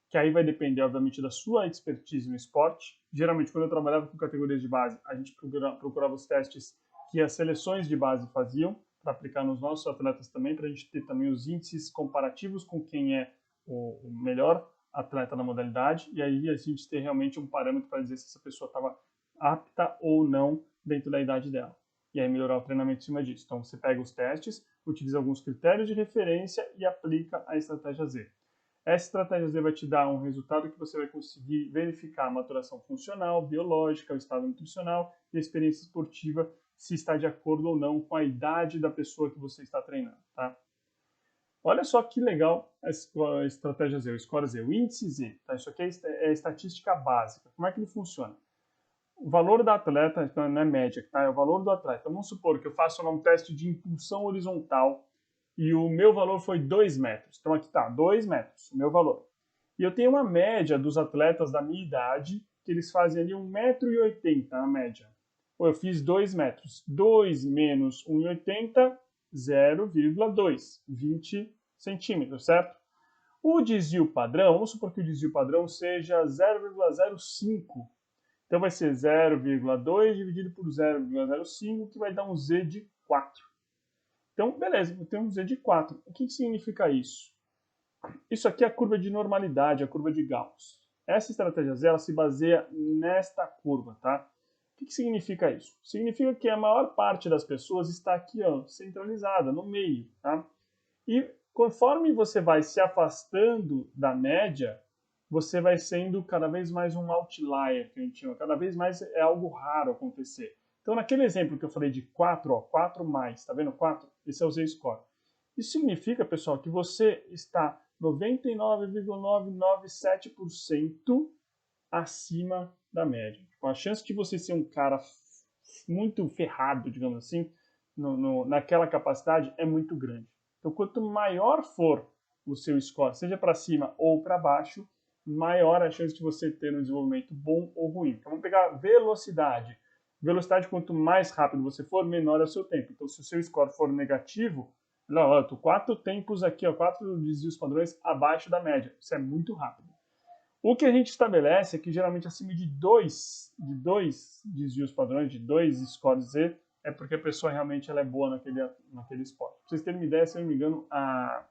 que aí vai depender, obviamente, da sua expertise no esporte. Geralmente, quando eu trabalhava com categorias de base, a gente procurava os testes que as seleções de base faziam, para aplicar nos nossos atletas também, para a gente ter também os índices comparativos com quem é o melhor atleta na modalidade, e aí a gente ter realmente um parâmetro para dizer se essa pessoa estava apta ou não dentro da idade dela. E aí melhorar o treinamento em cima disso. Então você pega os testes, utiliza alguns critérios de referência e aplica a estratégia Z. Essa estratégia Z vai te dar um resultado que você vai conseguir verificar a maturação funcional, biológica, o estado nutricional e a experiência esportiva, se está de acordo ou não com a idade da pessoa que você está treinando, tá? Olha só que legal a estratégia Z, o score Z, o índice Z, tá? Isso aqui é a estatística básica. Como é que ele funciona? O valor da atleta, então não é média, tá? É o valor do atleta. Então, vamos supor que eu faço um teste de impulsão horizontal e o meu valor foi 2 metros. Então aqui tá, 2 metros, o meu valor. E eu tenho uma média dos atletas da minha idade, que eles fazem ali 1,80 m na média. Ou eu fiz 2 metros. 2 menos 1,80, 0,2, 20 centímetros, certo? O desvio padrão, vamos supor que o desvio padrão seja 0,05. Então vai ser 0,2 dividido por 0,05, que vai dar um Z de 4. Então, beleza, eu tenho um Z de 4. O que significa isso? Isso aqui é a curva de normalidade, a curva de Gauss. Essa estratégia Z, ela se baseia nesta curva, tá? O que significa isso? Significa que a maior parte das pessoas está aqui, ó, centralizada, no meio, tá? E conforme você vai se afastando da média, você vai sendo cada vez mais um outlier, que a gente chama. Cada vez mais é algo raro acontecer. Então, naquele exemplo que eu falei de 4, ó, 4 mais, tá vendo? 4, esse é o Z-score. Isso significa, pessoal, que você está 99,997% acima da média. Tipo, a chance de você ser um cara muito ferrado, digamos assim, naquela capacidade é muito grande. Então, quanto maior for o seu score, seja para cima ou para baixo, maior a chance de você ter um desenvolvimento bom ou ruim. Então, vamos pegar velocidade. Velocidade, quanto mais rápido você for, menor é o seu tempo. Então, se o seu score for negativo, não, eu tô 4 tempos aqui, ó, 4 desvios padrões abaixo da média. Isso é muito rápido. O que a gente estabelece é que geralmente acima de 2 desvios padrões, de 2 scores Z, é porque a pessoa realmente ela é boa naquele esporte. Pra vocês terem uma ideia, se eu não me engano, a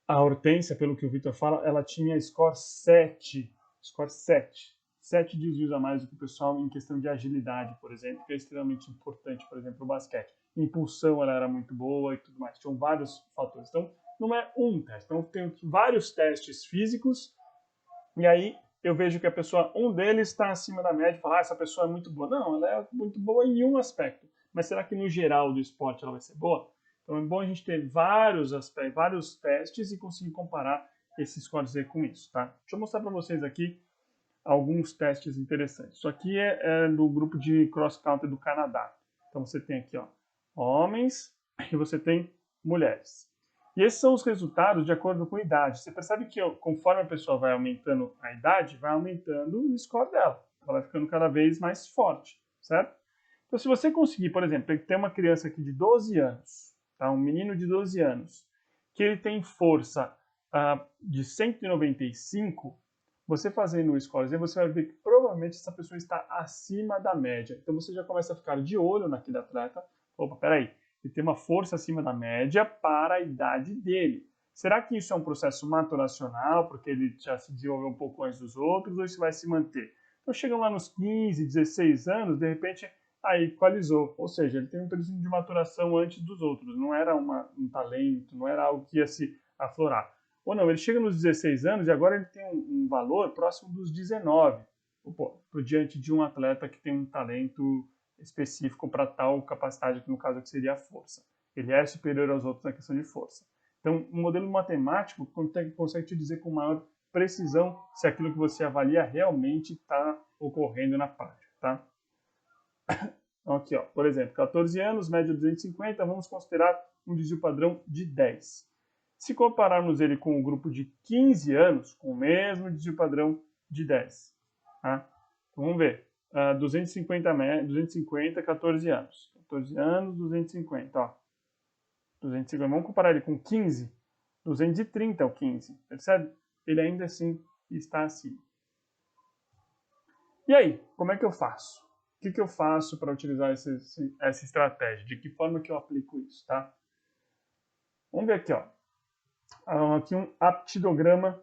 Hortência, pelo que o Vitor fala, ela tinha score 7. Score 7. 7 desvios a mais do que o pessoal em questão de agilidade, por exemplo, que é extremamente importante, por exemplo, o basquete. Impulsão, ela era muito boa e tudo mais. Tinham vários fatores. Então, não é um teste. Então, tem vários testes físicos e aí eu vejo que a pessoa, um deles está acima da média e fala, essa pessoa é muito boa. Não, ela é muito boa em um aspecto. Mas será que no geral do esporte ela vai ser boa? Então, é bom a gente ter vários aspectos, vários testes e conseguir comparar esses scores aí com isso, tá? Deixa eu mostrar para vocês aqui alguns testes interessantes. Isso aqui é do grupo de cross country do Canadá. Então você tem aqui, ó, homens e você tem mulheres. E esses são os resultados de acordo com a idade. Você percebe que conforme a pessoa vai aumentando a idade, vai aumentando o score dela. Ela vai ficando cada vez mais forte, certo? Então se você conseguir, por exemplo, ter uma criança aqui de 12 anos, tá? Um menino de 12 anos, que ele tem força de 195, você fazendo o score, você vai ver que provavelmente essa pessoa está acima da média. Então você já começa a ficar de olho naquele atleta. Opa, peraí, ele tem uma força acima da média para a idade dele. Será que isso é um processo maturacional, porque ele já se desenvolveu um pouco antes dos outros, ou isso vai se manter? Então chegam lá nos 15, 16 anos, de repente, aí equalizou. Ou seja, ele tem um período de maturação antes dos outros. Não era um talento, não era algo que ia se aflorar. Ou não, ele chega nos 16 anos e agora ele tem um valor próximo dos 19, por diante de um atleta que tem um talento específico para tal capacidade, que no caso aqui seria a força. Ele é superior aos outros na questão de força. Então, um modelo matemático consegue te dizer com maior precisão se aquilo que você avalia realmente está ocorrendo na prática, tá? Então aqui, ó, por exemplo, 14 anos, média 250, vamos considerar um desvio padrão de 10. Se compararmos ele com o grupo de 15 anos, com o mesmo desvio padrão de 10. Tá? Então, vamos ver. 250, 14 anos. 14 anos, 250. Ó. 250. Vamos comparar ele com 15. 230 é o 15. Percebe? Ele ainda assim está acima. E aí, como é que eu faço? O que eu faço para utilizar essa estratégia? De que forma que eu aplico isso? Tá? Vamos ver aqui, ó. Aqui um aptidograma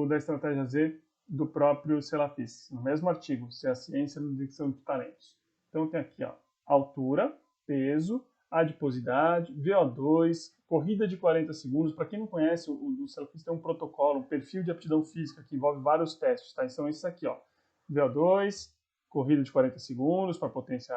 da estratégia Z do próprio Selafis, no mesmo artigo, se é a ciência da detecção de talentos. Então tem aqui, ó, altura, peso, adiposidade, VO2, corrida de 40 segundos. Para quem não conhece, o Selafis tem um protocolo, um perfil de aptidão física que envolve vários testes, tá? Então esses aqui, ó, VO2, corrida de 40 segundos para potência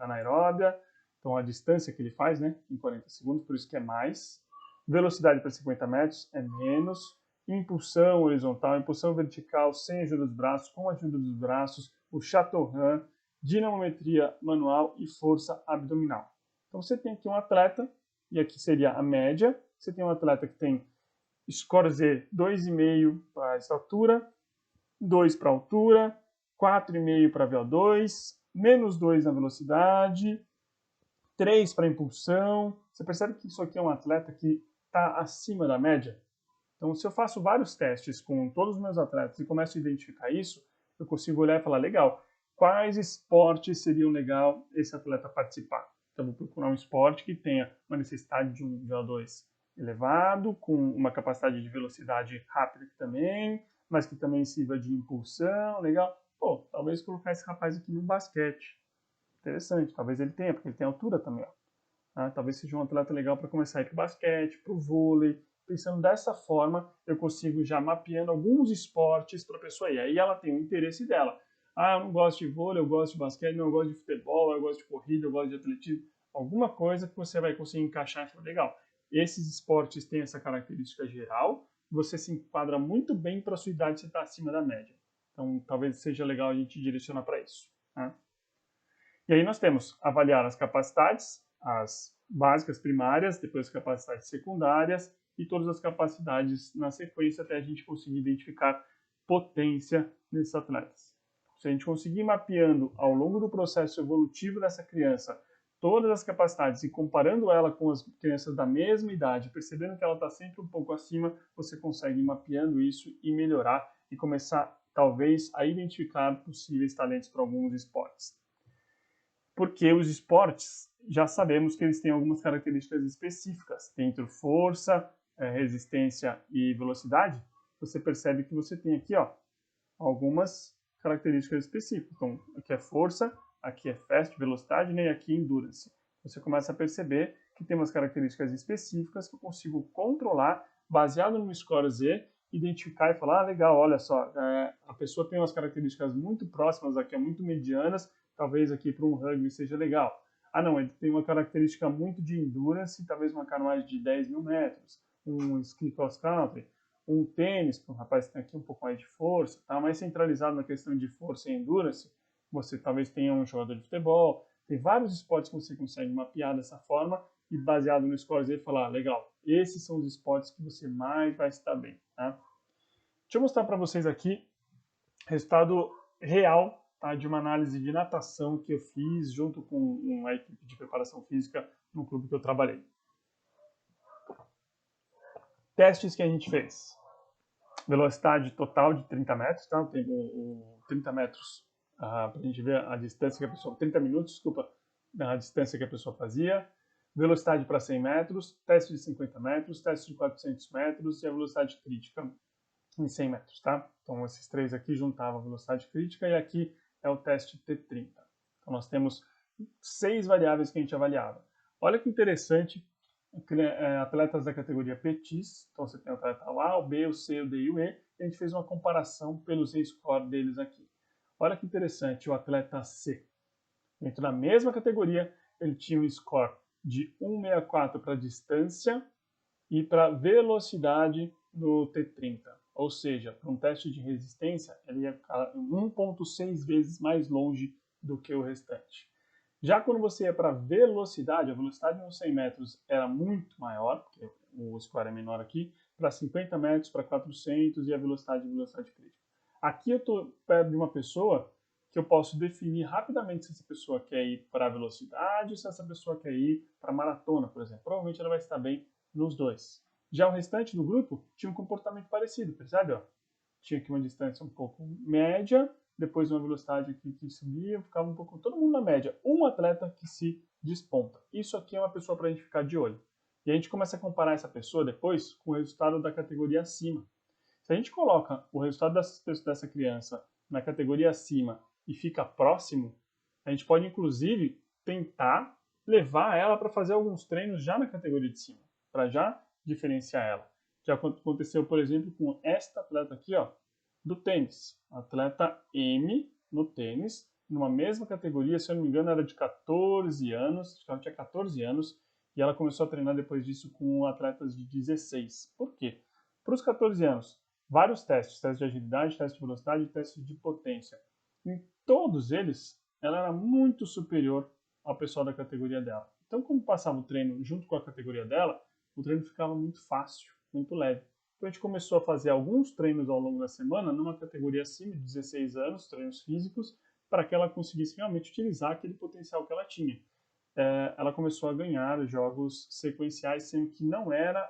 anaeróbia, então a distância que ele faz, né, em 40 segundos, por isso que é mais. Velocidade para 50 metros é menos. Impulsão horizontal, impulsão vertical sem ajuda dos braços, com a ajuda dos braços, o Chateaurin, dinamometria manual e força abdominal. Então você tem aqui um atleta, e aqui seria a média. Você tem um atleta que tem score Z 2,5 para essa altura, 2 para altura, 4,5 para VO2, menos 2 na velocidade, 3 para impulsão. Você percebe que isso aqui é um atleta que está acima da média? Então, se eu faço vários testes com todos os meus atletas e começo a identificar isso, eu consigo olhar e falar, legal, quais esportes seriam legal esse atleta participar? Então, eu vou procurar um esporte que tenha uma necessidade de um VO2 elevado, com uma capacidade de velocidade rápida também, mas que também sirva de impulsão, legal. Pô, talvez colocar esse rapaz aqui no basquete. Interessante, talvez ele tenha, porque ele tem altura também, ó. Talvez seja um atleta legal para começar a ir para o basquete, para o vôlei. Pensando dessa forma, eu consigo já mapeando alguns esportes para a pessoa ir. Aí ela tem o interesse dela. Eu não gosto de vôlei, eu gosto de basquete, não, eu gosto de futebol, eu gosto de corrida, eu gosto de atletismo. Alguma coisa que você vai conseguir encaixar e falar, legal, esses esportes têm essa característica geral, você se enquadra muito bem para a sua idade, você está acima da média. Então, talvez seja legal a gente direcionar para isso. Né? E aí nós temos avaliar as capacidades, as básicas primárias, depois as capacidades secundárias e todas as capacidades na sequência até a gente conseguir identificar potência nesses atletas. Se a gente conseguir mapeando ao longo do processo evolutivo dessa criança todas as capacidades e comparando ela com as crianças da mesma idade, percebendo que ela está sempre um pouco acima, você consegue ir mapeando isso e melhorar e começar, talvez, a identificar possíveis talentos para alguns esportes. Porque os esportes, já sabemos que eles têm algumas características específicas. Dentro força, resistência e velocidade, você percebe que você tem aqui algumas características específicas. Então, aqui é força, aqui é fast, velocidade, e aqui é endurance. Você começa a perceber que tem umas características específicas que eu consigo controlar, baseado no score Z, identificar e falar, legal, olha só, a pessoa tem umas características muito próximas aqui, muito medianas, talvez aqui para um rugby seja legal. Não, ele tem uma característica muito de endurance, talvez uma cara mais de 10 mil metros, um ski cross country, um tênis, para um rapaz que tem aqui um pouco mais de força, tá mais centralizado na questão de força e endurance, você talvez tenha um jogador de futebol, tem vários esportes que você consegue mapear dessa forma e baseado no score Z falar, legal, esses são os esportes que você mais vai estar bem. Tá? Deixa eu mostrar para vocês aqui resultado real, tá, de uma análise de natação que eu fiz junto com uma equipe de preparação física no clube que eu trabalhei. Testes que a gente fez. Velocidade total de 30 metros, tá? Tem 30 metros para a gente ver a distância que a pessoa... 30 minutos, desculpa, a distância que a pessoa fazia. Velocidade para 100 metros, teste de 50 metros, teste de 400 metros e a velocidade crítica em 100 metros, tá? Então, esses três aqui juntavam a velocidade crítica e aqui é o teste T30. Então, nós temos 6 variáveis que a gente avaliava. Olha que interessante, atletas da categoria PETIS, então você tem o atleta A, o B, o C, o D e o E, e a gente fez uma comparação pelos Z-score deles aqui. Olha que interessante, o atleta C. Dentro da mesma categoria, ele tinha um score de 1,64 para distância e para velocidade no T30. Ou seja, para um teste de resistência, ele ia ficar 1,6 vezes mais longe do que o restante. Já quando você ia para velocidade, a velocidade nos 100 metros era muito maior, porque o score é menor aqui, para 50 metros, para 400 e a velocidade crítica. Aqui eu estou perto de uma pessoa que eu posso definir rapidamente se essa pessoa quer ir para a velocidade ou se essa pessoa quer ir para a maratona, por exemplo. Provavelmente ela vai estar bem nos dois. Já o restante do grupo tinha um comportamento parecido, percebe? Tinha aqui uma distância um pouco média, depois uma velocidade aqui que subia, ficava um pouco todo mundo na média. Um atleta que se desponta. Isso aqui é uma pessoa para a gente ficar de olho. E a gente começa a comparar essa pessoa depois com o resultado da categoria acima. Se a gente coloca o resultado dessa criança na categoria acima e fica próximo, a gente pode inclusive tentar levar ela para fazer alguns treinos já na categoria de cima, para já diferenciar ela. Já aconteceu, por exemplo, com esta atleta aqui, do tênis. Atleta M no tênis, numa mesma categoria, se eu não me engano, era de 14 anos, acho que ela tinha 14 anos, e ela começou a treinar depois disso com atletas de 16. Por quê? Para os 14 anos, vários testes, teste de agilidade, teste de velocidade e teste de potência. Em todos eles, ela era muito superior ao pessoal da categoria dela. Então, como passava o treino junto com a categoria dela, o treino ficava muito fácil, muito leve. Então a gente começou a fazer alguns treinos ao longo da semana, numa categoria acima de 16 anos, treinos físicos, para que ela conseguisse realmente utilizar aquele potencial que ela tinha. Ela começou a ganhar jogos sequenciais, sendo que não era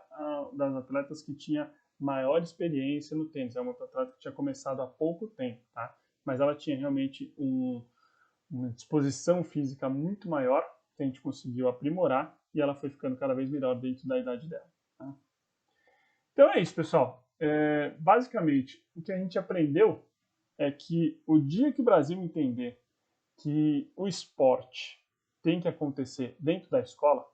das atletas que tinha maior experiência no tênis. É uma atleta que tinha começado há pouco tempo, tá? Mas ela tinha realmente uma disposição física muito maior, que a gente conseguiu aprimorar, e ela foi ficando cada vez melhor dentro da idade dela. Tá? Então é isso, pessoal. Basicamente, o que a gente aprendeu é que o dia que o Brasil entender que o esporte tem que acontecer dentro da escola,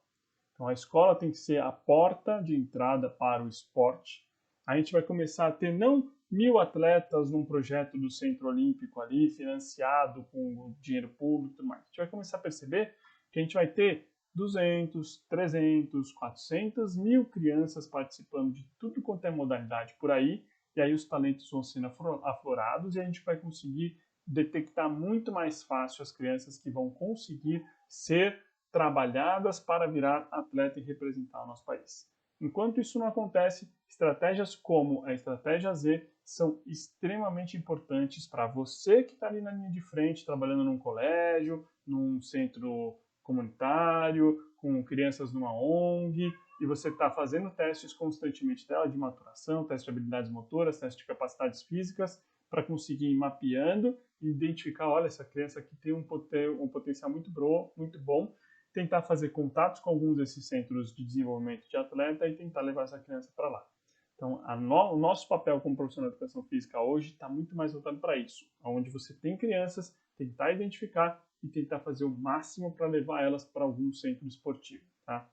então a escola tem que ser a porta de entrada para o esporte, a gente vai começar a ter não 1.000 atletas num projeto do Centro Olímpico ali, financiado com dinheiro público e tudo mais. A gente vai começar a perceber que a gente vai ter 200, 300, 400 mil crianças participando de tudo quanto é modalidade por aí, e aí os talentos vão sendo aflorados e a gente vai conseguir detectar muito mais fácil as crianças que vão conseguir ser trabalhadas para virar atleta e representar o nosso país. Enquanto isso não acontece, estratégias como a estratégia Z são extremamente importantes para você que está ali na linha de frente, trabalhando num colégio, num centro comunitário, com crianças numa ONG, e você está fazendo testes constantemente dela de maturação, teste de habilidades motoras, teste de capacidades físicas, para conseguir ir mapeando e identificar, olha, essa criança aqui tem um potencial muito bom, tentar fazer contatos com alguns desses centros de desenvolvimento de atleta e tentar levar essa criança para lá. Então, o nosso papel como profissional de educação física hoje está muito mais voltado para isso, onde você tem crianças, tentar identificar e tentar fazer o máximo para levar elas para algum centro esportivo. Tá?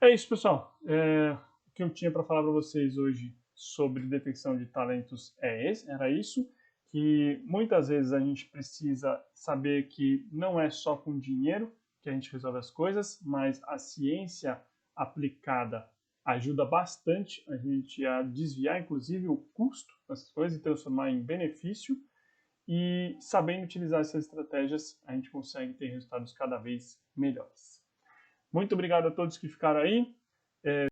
É isso, pessoal. O que eu tinha para falar para vocês hoje sobre detecção de talentos era isso, que muitas vezes a gente precisa saber que não é só com dinheiro que a gente resolve as coisas, mas a ciência aplicada ajuda bastante a gente a desviar, inclusive, o custo dessas coisas e transformar em benefício. E sabendo utilizar essas estratégias, a gente consegue ter resultados cada vez melhores. Muito obrigado a todos que ficaram aí.